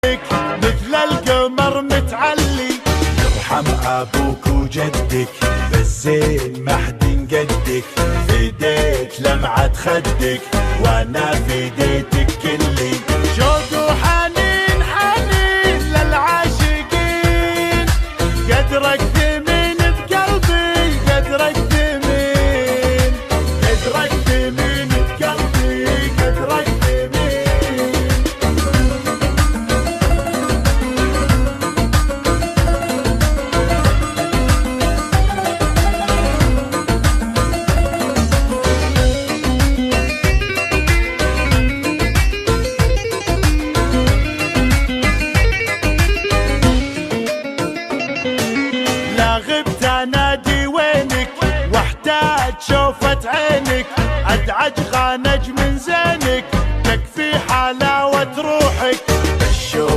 مثل القمر متعلي، يرحم ابوك وجدك بالزين ما حد قدك، فديت لمعة خدك وانا فديتك كلي، شوق وحنين حنين للعاشقين، قدرك ثمين بقلبي قدرك ثمين، قدرك ثمين بقلبي قدرك ثمين. غبت انادي وينك واحتاج شوفة عينك، ادعج خانج من زينك،